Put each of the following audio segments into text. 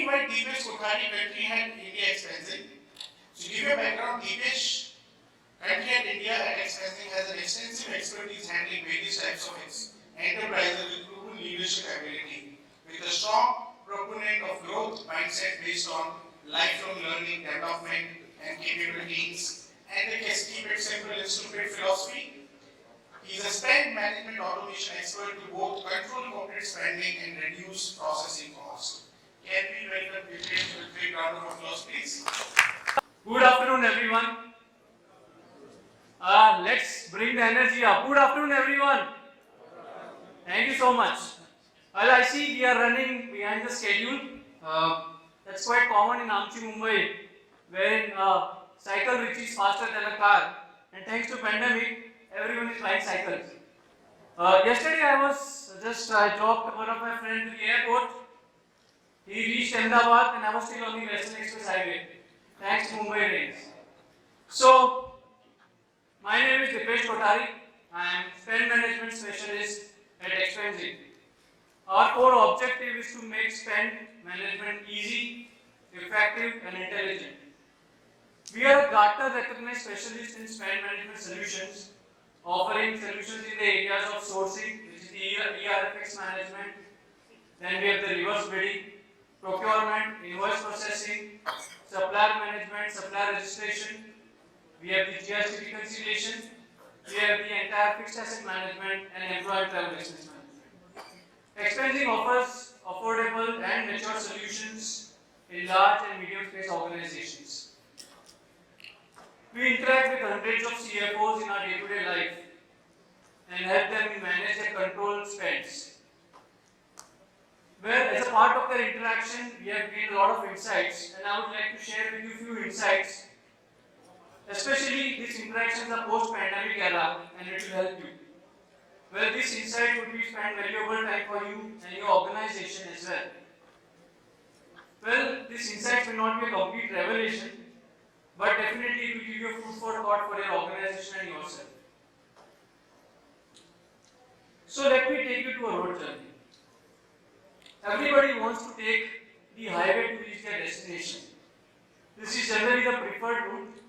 invite Dipesh, Kothari, Country and India Expenzing. To give you a background, Dipesh, Country and India at Expenzing has an extensive expertise handling various types of enterprises with proven leadership ability, with a strong proponent of growth mindset based on lifelong learning, development and capabilities, and the keep it simple and stupid philosophy. He is a spend management automation expert to both control corporate spending and reduce processing costs. Can we welcome Dipesh with a big round of applause, please? Good afternoon, everyone. Let's bring the energy up. Good afternoon, everyone. Thank you so much. Well, I see we are running behind the schedule. That's quite common in Mumbai, wherein cycle reaches faster than a car. And thanks to pandemic, everyone is buying cycles. Yesterday I dropped one of my friends to the airport. He reached Ahmedabad and I was still on the Western Express Highway. Thanks to Mumbai rains. So, my name is Dipesh. I am spend management specialist at Expenzing. Our core objective is to make spend management easy, effective and intelligent. We are a Gartner recognized specialist in spend management solutions, offering solutions in the areas of sourcing, which is the ERFX management. Then we have the reverse bidding, procurement, invoice processing, supplier management, supplier registration. We have the GST reconciliation. We have the entire fixed asset management and employee travel expense management. Expenzing offers affordable and mature solutions in large and medium-sized organizations. We interact with hundreds of CFOs in our day-to-day life and help them manage their control spends. Where, as a part of their interaction, we have gained a lot of insights, and I would like to share with you a few insights. Especially, these interactions are post-pandemic era, and it will help you. Well, this insight would be spend valuable time for you and your organization as well. Well, this insight will not be a complete revelation, but definitely it will give you food for thought for your organization and yourself. So let me take you to a road journey. Everybody wants to take the highway to reach their destination. This is generally the preferred route,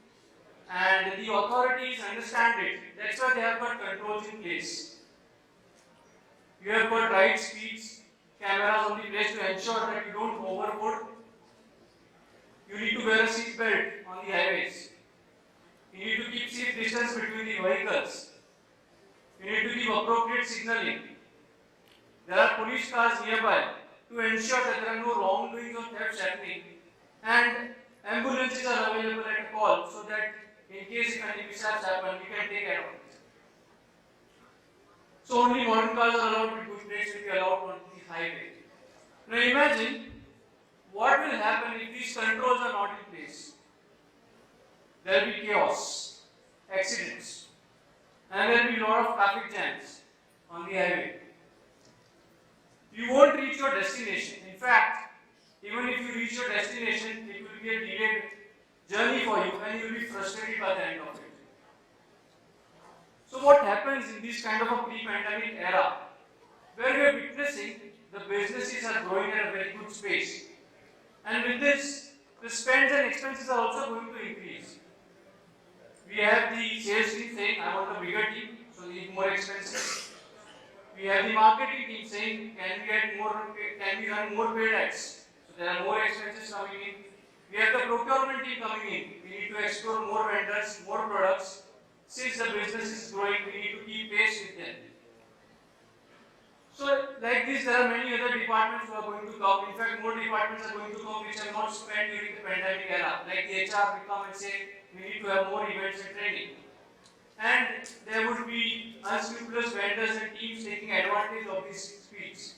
and the authorities understand it. That's why they have got controls in place. You have got right speeds, cameras on the place to ensure that you don't overboard. You need to wear a seat belt on the highways. You need to keep safe distance between the vehicles. You need to give appropriate signaling. There are police cars nearby to ensure that there are no wrongdoings or thefts happening, and ambulances are available at a call so that in case if any mishaps happen, we can take care of it. So only modern cars are allowed with good brakes will be allowed on the highway. Now imagine what will happen if these controls are not in place. There will be chaos, accidents, and there will be a lot of traffic jams on the highway. You won't reach your destination. In fact, even if you reach your destination, it will be a delayed journey for you and you will be frustrated by the end of it. So what happens in this kind of a pre-pandemic era, where we are witnessing the businesses are growing at a very good pace, and with this, the spends and expenses are also going to increase. We have the sales team saying, I want a bigger team, so we need more expenses. We have the marketing team saying, can we run more paid ads? So there are more expenses coming in. We have the procurement team coming in. We need to explore more vendors, more products. Since the business is growing, we need to keep pace with them. So like this, there are many other departments who are going to come. In fact, more departments are going to come which have not spent during the pandemic era. Like the HR will come and say, we need to have more events and training. And there would be unscrupulous vendors and teams taking advantage of these speeds.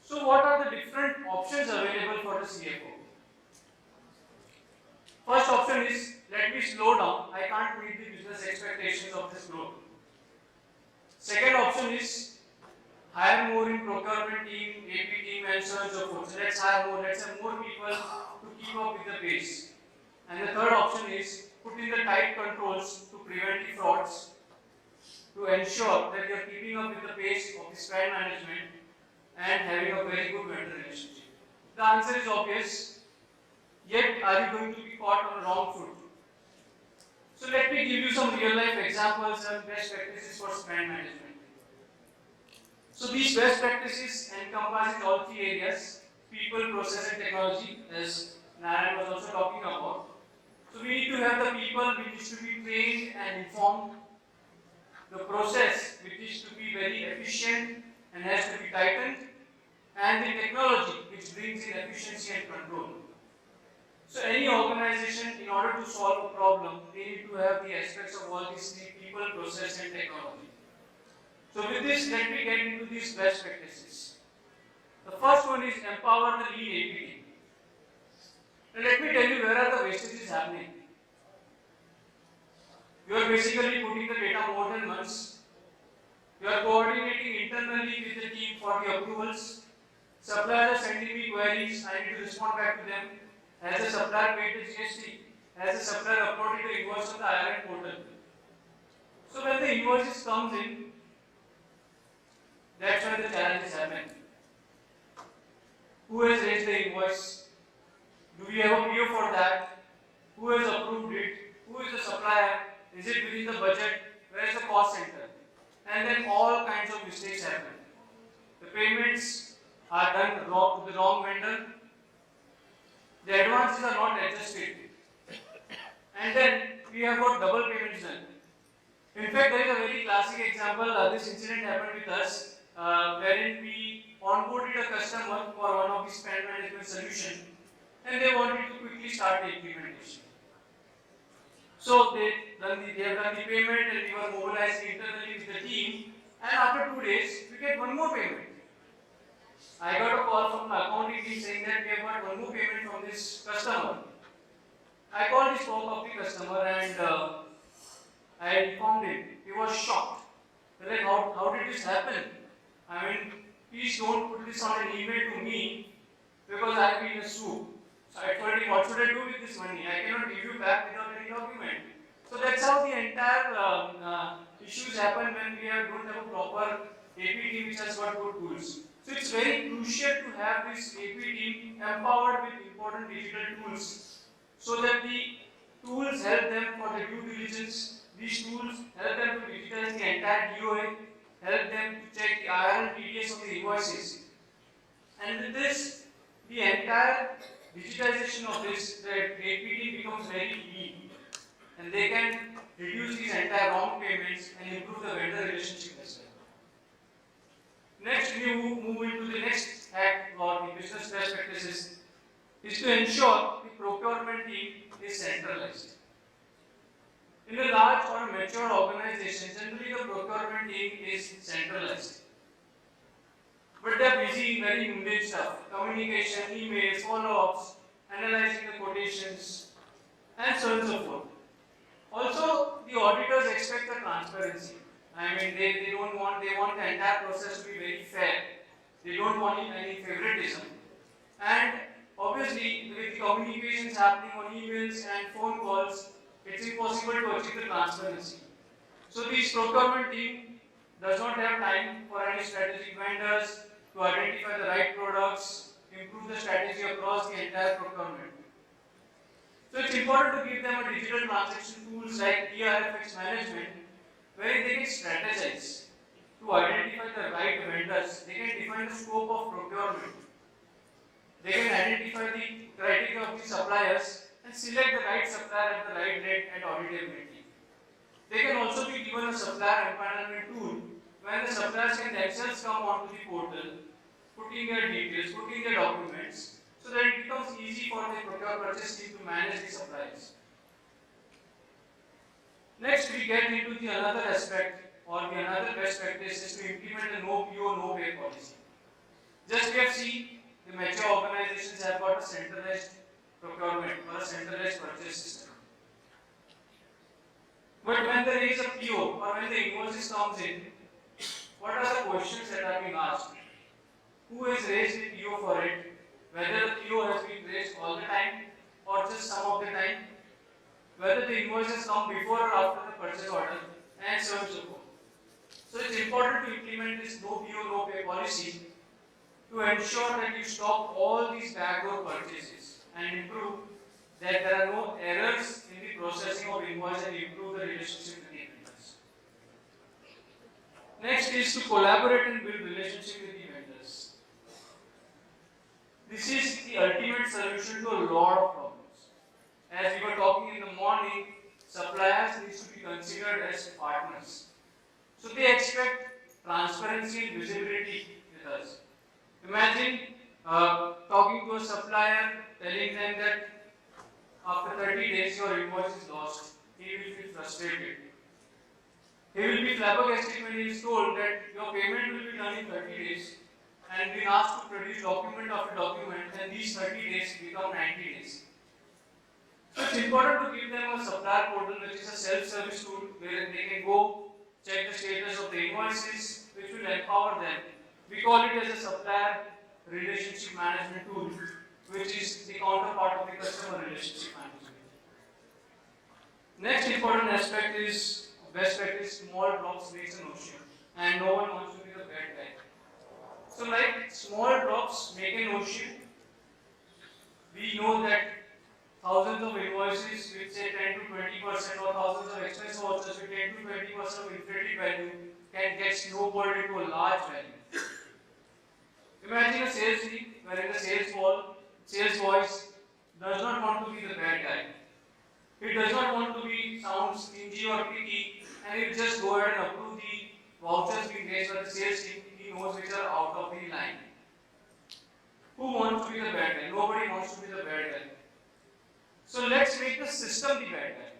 So what are the different options available for the CFO? First option is, let me slow down. I can't meet the business expectations of this growth. Second option is, hire more in procurement team, AP team and so on and so forth. So let's hire more, let's have more people to keep up with the pace. And the third option is, put in the tight controls to prevent the frauds, to ensure that you are keeping up with the pace of the spend management and having a very good vendor relationship. The answer is obvious. Yet, are you going to be caught on the wrong foot? So let me give you some real life examples and best practices for spend management. So these best practices encompass all three areas: people, process, and technology, as Narayan was also talking about. So we need to have the people which is to be trained and informed, the process which is to be very efficient and has to be tightened, and the technology which brings in efficiency and control. So any organization, in order to solve a problem, they need to have the aspects of all these three: people, process, and technology. So with this, let me get into these best practices. The first one is empower the lead APT. Now let me tell you where are the wastages happening. You are basically putting the data more than once. You are coordinating internally with the team for the approvals. Suppliers are sending me queries, I need to respond back to them. As a supplier paid the GST, as a supplier uploaded the invoice on the IRN portal. So when the invoices comes in, that's when the challenges happen. Who has raised the invoice? Do we have a PO for that? Who has approved it? Who is the supplier? Is it within the budget? Where is the cost center? And then all kinds of mistakes happen. The payments are done wrong to the wrong vendor. The advances are not adjusted. And then we have got double payments done. In fact, there is a very classic example. This incident happened with us, wherein we onboarded a customer for one of the spend management solution, and they wanted to quickly start the implementation. So they have done the payment, and we were mobilizing internally with the team. And after 2 days, we get one more payment. I got a call from the accounting team saying that we have got one more payment from this customer. I called the spoke of the customer and I informed him. He was shocked. Like, how did this happen? I mean, please don't put this on an email to me because I'll be in a soup. So I told him, what should I do with this money? I cannot give you back without any document. So that's how the entire issues happen when we don't have a proper AP team which has got good tools. So it's very crucial to have this AP team empowered with important digital tools so that the tools help them for the due diligence. These tools help them to digitize the entire DOA, help them to check the IRN TDS of the invoices. And with this, the entire digitization of this, the APT becomes very lean. And they can reduce these entire wrong payments and improve the vendor relationship as well. Next, we move into the next hack or the business best practices is to ensure the procurement team is centralized. In a large or mature organization, generally the procurement team is centralized. But they are busy in very mundane stuff: communication, emails, follow-ups, analyzing the quotations, and so on and so forth. Also, the auditors expect the transparency. I mean, they want the entire process to be very fair. They don't want any favoritism. And obviously, with the communications happening on emails and phone calls, it's impossible to achieve the transparency. So this procurement team does not have time for any strategic vendors to identify the right products, improve the strategy across the entire procurement. So it's important to give them a digital transaction tools like ERFX management, where they can strategize to identify the right vendors. They can define the scope of procurement. They can identify the criteria of the suppliers and select the right supplier at the right rate and auditability. They can also be given a supplier empanelment tool where the suppliers can themselves come onto the portal, putting their details, putting their documents, so that it becomes easy for the purchase team to manage the suppliers. Next, we get into the another aspect or the another best practice is to implement the no PO, no pay policy. Just we have seen the mature organizations have got a centralized procurement or a centralized purchase system. But when there is a PO or when the invoices comes in, what are the questions that are being asked? Who has raised the PO for it? Whether the PO has been raised all the time or just some of the time? Whether the invoices come before or after the purchase order, and so on and so forth. So it's important to implement this no PO, no pay policy to ensure that you stop all these backdoor purchases and improve that there are no errors in the processing of invoice and improve the relationship with the vendors. Next is to collaborate and build relationship with the vendors. This is the ultimate solution to a lot of problems. As we were talking in the morning, suppliers need to be considered as partners. So they expect transparency and visibility with us. Imagine talking to a supplier, telling them that after 30 days your invoice is lost. He will feel frustrated. He will be flabbergasted when he is told that your payment will be done in 30 days and being asked to produce document after document, and these 30 days become 90 days. So it's important to give them a supplier portal, which is a self-service tool where they can go check the status of the invoices, which will empower them. We call it as a supplier relationship management tool, which is the counterpart of the customer relationship management. Next important aspect is best practice: small drops makes an ocean, and no one wants to be the bad guy. So like small drops make an ocean. We know that thousands of invoices with say 10 to 20% or thousands of expense vouchers with 10 to 20% of inflated value can get snowballed into a large value. Imagine a sales team wherein the sales voice does not want to be the bad guy. He does not want to be sound stingy or picky, and he will just go ahead and approve the vouchers being raised by the sales team. He knows which are out of the line. Who wants to be the bad guy? Nobody wants to be the bad guy. So let's make the system the bad guy.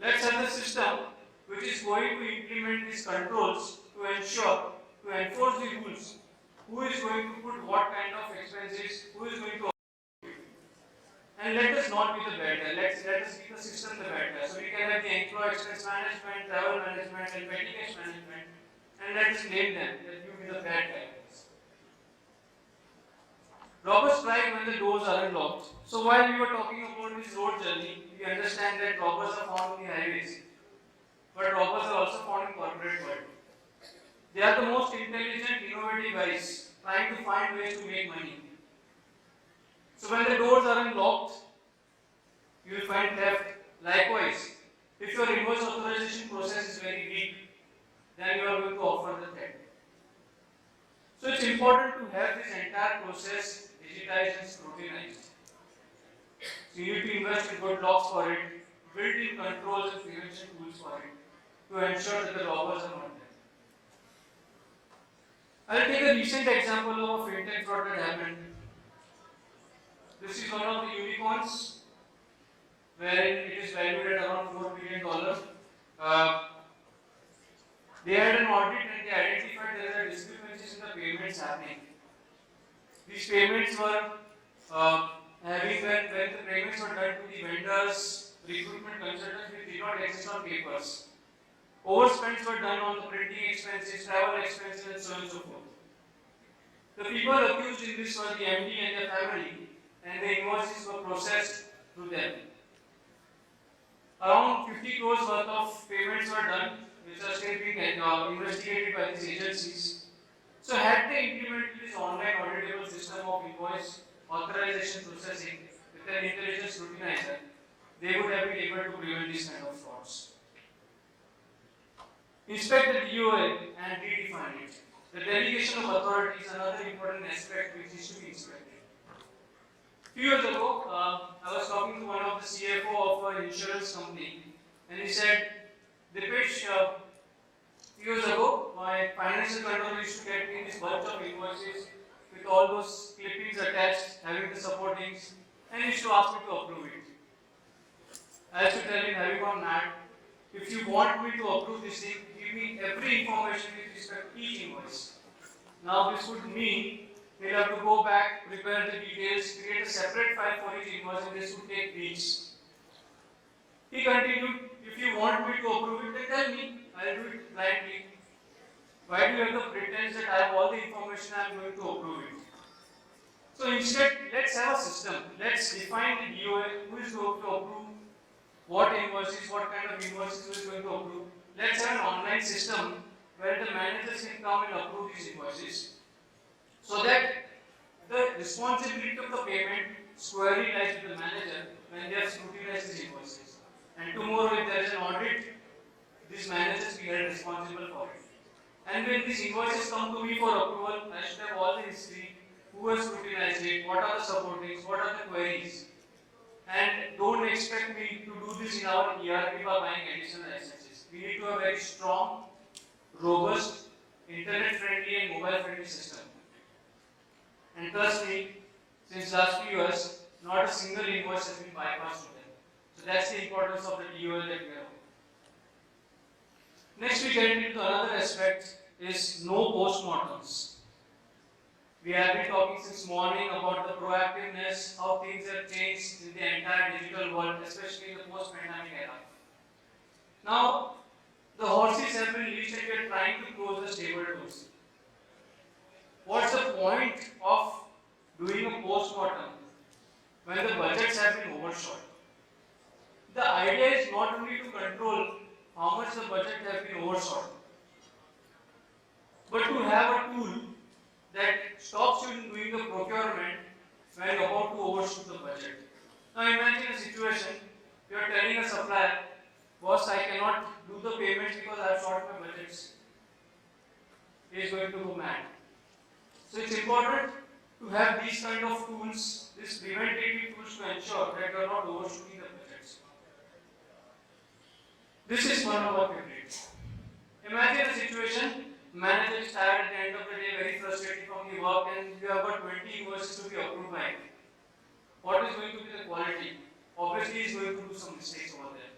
Let's have the system which is going to implement these controls to ensure, to enforce the rules. Who is going to put what kind of expenses, who is going to, and let us not be the bad guy. Let us make the system the bad guy. So we can have the employee expense management, travel management, and petty cash management, and let us blame them that you be the bad guy. Robbers strike when the doors are unlocked. So while we were talking about this road journey, we understand that robbers are found on the highways, but robbers are also found in corporate world. They are the most intelligent, innovative guys, trying to find ways to make money. So when the doors are unlocked, you will find theft. Likewise, if your invoice authorization process is very weak, then you are going to offer the theft. So it's important to have this entire process digitized and scrutinized. So you need to invest in good locks for it, built-in controls and prevention tools for it, to ensure that the robbers are not there. I'll take a recent example of a fintech fraud that happened. This is one of the unicorns, wherein it is valued at around $4 billion. They had an audit and they identified there are discrepancies in the payments happening. These payments were having when the payments were done to the vendors, recruitment consultants, which did not exist on papers. Overspends were done on the printing expenses, travel expenses, and so on and so forth. The people accused in this were the MD and their family, and the invoices were processed through them. Around 50 crores worth of payments were done, which are still being investigated by these agencies. So had they implemented this online auditable system of invoice authorization processing with an intelligent scrutinizer, they would have been able to prevent these kind of frauds. Inspect the DOA and redefine it. The delegation of authority is another important aspect which is to be inspected. A few years ago, I was talking to one of the CFO of an insurance company, and he said, Dipesh, few years ago, my financial controller used to get me this bunch of invoices with all those clippings attached, having the supportings, and he used to ask me to approve it. I used to tell him, have you gone mad? If you want me to approve this thing, give me every information with respect to each invoice. Now this would mean he'll have to go back, prepare the details, create a separate file for each invoice, and this would take weeks. He continued, if you want me to approve it, then tell me. I'll do it blindly. Why do you have the pretense that I have all the information I am going to approve it? So instead, let's have a system. Let's define the DOA, who is going to approve what invoices, what kind of invoices who is going to approve. Let's have an online system where the managers can come and approve these invoices. so that the responsibility of the payment squarely lies with the manager when they have scrutinized these invoices. And tomorrow, if there is an audit, these managers will be held responsible for it. And when these invoices come to me for approval, I should have all the history, who has scrutinized it, what are the supportings, what are the queries. And don't expect me to do this in our ERP by buying additional licenses. We need to have a very strong, robust, internet-friendly and mobile-friendly system. And trust me, since last few years, not a single invoice has been bypassed to them. So that's the importance of the DOL that we have. Next, we get into another aspect is no postmortems. We have been talking since morning about the proactiveness, how things have changed in the entire digital world, especially in the post-pandemic era. Now, the horses have been released and we are trying to close the stable doors. What's the point of doing a post-mortem when the budgets have been overshot? The idea is not only to control how much the budget has been overshot, but to have a tool that stops you in doing the procurement when you're about to overshoot the budget. Now imagine a situation, you are telling a supplier, boss, I cannot do the payments because I have short my budgets. He is going to go mad. So it's important to have these kind of tools, these preventative tools to ensure that you are not overshooting the budgets. This is one of our favorites. Imagine a situation, manager is tired at the end of the day, very frustrated from the work, and you have got 20 invoices to be approved by. What is going to be the quality? Obviously, he is going to do some mistakes over there.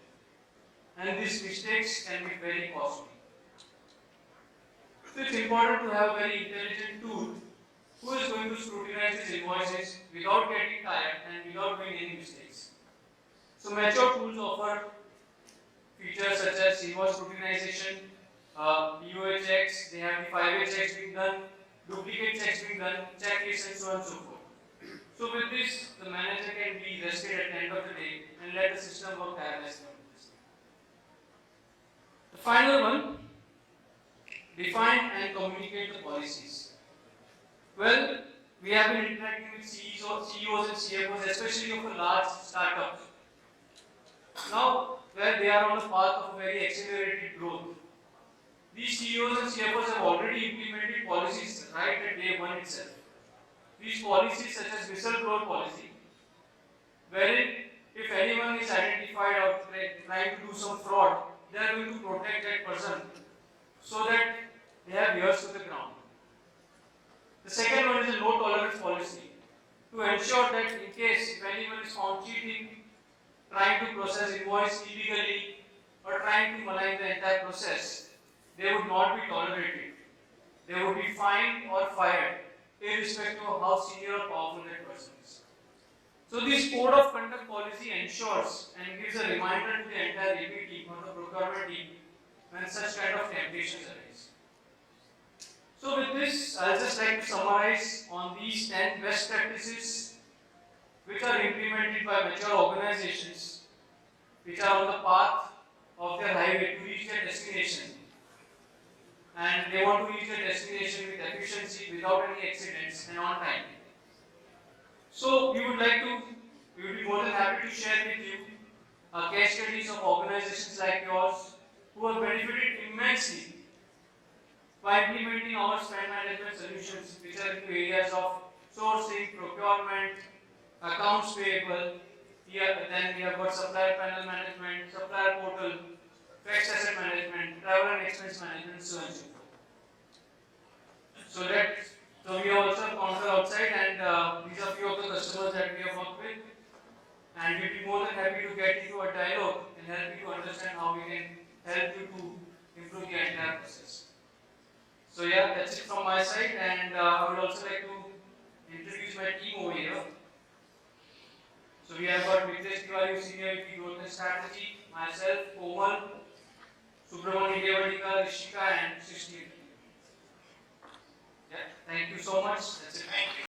And these mistakes can be very costly. So it's important to have a very intelligent tool who is going to scrutinize these invoices without getting tired and without doing any mistakes. So mature tools offer features such as invoice scrutinization, POA checks, they have the 5A checks being done, duplicate checks being done, checklists and so on and so forth. So with this, the manager can be rested at the end of the day and let the system work tirelessly. The final one, define and communicate the policies. Well, we have been interacting with CEOs and CFOs, especially of a large startup. Now, where they are on the path of very accelerated growth, these CEOs and CFOs have already implemented policies right at day one itself. These policies such as whistleblower policy, wherein if anyone is identified or trying to do some fraud, they are going to protect that person so that they have ears to the ground. The second one is a no tolerance policy to ensure that in case if anyone is found cheating, trying to process invoice illegally or trying to malign the entire process, they would not be tolerated. They would be fined or fired, irrespective of how senior or powerful that person is. So this code of conduct policy ensures and gives a reminder to the entire AP team or the procurement team when such kind of temptations arise. So with this, I'll just like to summarize on these 10 best practices which are implemented by mature organizations which are on the path of their highway to reach their destination. And they want to reach their destination with efficiency, without any accidents and on time. So we would be more than happy to share with you case studies of organizations like yours who have benefited immensely by implementing our spend management solutions, which are in areas of sourcing, procurement, accounts payable. Then we have got supplier panel management, supplier portal, fixed asset management, travel and expense management, so on and so forth. So we also have counter outside, and these are few of the customers that we have worked with, and we'll be more than happy to get into a dialogue and help you to understand how we can help you to improve the entire process. So yeah, that's it from my side, and I would also like to introduce my team over here. So we have got Dipesh, Senior VP Growth and Strategy, myself, Komal, Subramani Devadika, Rishika, and Srishti. Yeah, thank you so much. That's it. Thank you.